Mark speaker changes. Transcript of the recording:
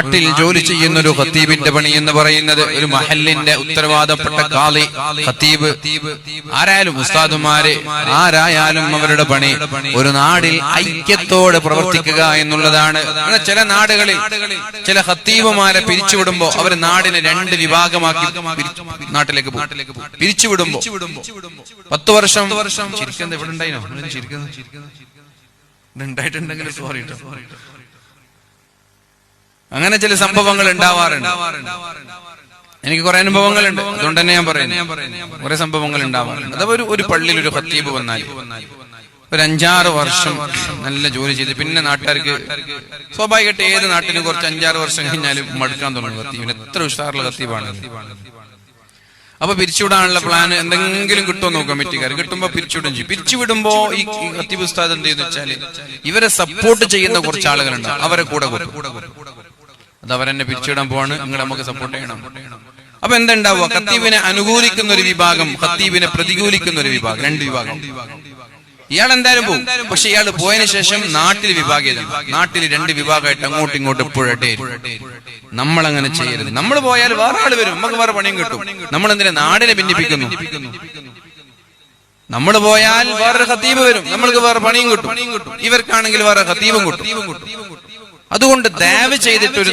Speaker 1: നാട്ടിൽ ജോലി ചെയ്യുന്ന ഒരു ഖത്തീബിന്റെ പണി എന്ന് പറയുന്നത്, ഒരു മഹല്ലിന്റെ ഉത്തരവാദപ്പെട്ട ഖാളി, ഖത്തീബ്, ആരായാലും ഉസ്താദുമാര് ആരായാലും അവരുടെ പണി ഒരു നാടിൽ ഐക്യത്തോടെ പ്രവർത്തിക്കുക എന്നുള്ളതാണ്. ചില നാടുകളിൽ ചില ഖത്തീബുമാരെ പിരിച്ചുവിടുമ്പോ അവർ നാടിനെ രണ്ട് വിഭാഗമാക്കി നാട്ടിലേക്ക് പിരിച്ചുവിടുമ്പോ 10 വർഷം ചിരിക്കുന്നത് ഇവിടെ ഉണ്ടായിനോ? ഉണ്ടായിട്ടുണ്ടെങ്കിൽ സോറി. അങ്ങനെ ചില സംഭവങ്ങൾ ഉണ്ടാവാറുണ്ട്. എനിക്ക് കുറെ അനുഭവങ്ങളുണ്ട്, അതുകൊണ്ട് തന്നെ ഞാൻ പറയുന്നു. കുറെ സംഭവങ്ങൾ ഉണ്ടാവാറുണ്ട്. അഥവാ ഒരു പള്ളിയിൽ ഒരു ഖത്തീബ് വന്നാൽ ഒരു 5-6 വർഷം നല്ല ജോലി ചെയ്ത് പിന്നെ നാട്ടുകാർക്ക് സ്വാഭാവികമായിട്ട് ഏത് നാട്ടിലും കുറച്ച് 5-6 വർഷം കഴിഞ്ഞാലും മടുക്കാൻ തുടങ്ങും. ഖത്തീബിന് എത്ര ഉഷാറുള്ള ഖത്തീബാണ്. അപ്പൊ പിരിച്ചുവിടാനുള്ള പ്ലാൻ എന്തെങ്കിലും കിട്ടുമോ നോക്കാം കമ്മിറ്റിക്കാർ. കിട്ടുമ്പോ പിരിച്ചുവിടും ചെയ്യും. പിരിച്ചുവിടുമ്പോ ഈ ഖത്തീബ് ഉസ്താദ് എന്ത് ചെയ്യുന്ന വെച്ചാല് ഇവരെ സപ്പോർട്ട് ചെയ്യുന്ന കുറച്ച് ആളുകളുണ്ട്, അവരെ കൂടെ അത് അവരെന്നെ പിരിച്ചുവിടാൻ പോവാണ്, നിങ്ങൾ നമുക്ക് സപ്പോർട്ട് ചെയ്യണം. അപ്പൊ എന്തുണ്ടാവുക? ഖത്തീബിനെ അനുകൂലിക്കുന്ന ഒരു വിഭാഗം, ഖത്തീബിനെ പ്രതികൂലിക്കുന്ന ഒരു വിഭാഗം, 2 വിഭാഗം. ഇയാൾ എന്തായാലും പോകും. പക്ഷെ ഇയാൾ പോയതിനു ശേഷം നാട്ടിൽ വിഭാഗീയത, നാട്ടിൽ 2 വിഭാഗമായിട്ട് അങ്ങോട്ടും ഇങ്ങോട്ടും എപ്പോഴേ. നമ്മളങ്ങനെ ചെയ്യരുത്. നമ്മൾ പോയാൽ വേറെ ആള് വരും, നമുക്ക് വേറെ പണിയും കിട്ടും. നമ്മളെന്തിനാ നാടിനെ ഭിന്നിപ്പിക്കുന്നു? നമ്മൾ പോയാൽ വേറൊരു ഖത്തീബ് വരും, നമ്മൾക്ക് വേറെ പണിയും കിട്ടും. ഇവർക്കാണെങ്കിൽ വേറെ ഖത്തീബും കിട്ടും. അതുകൊണ്ട് ദയവ് ചെയ്തിട്ടൊരു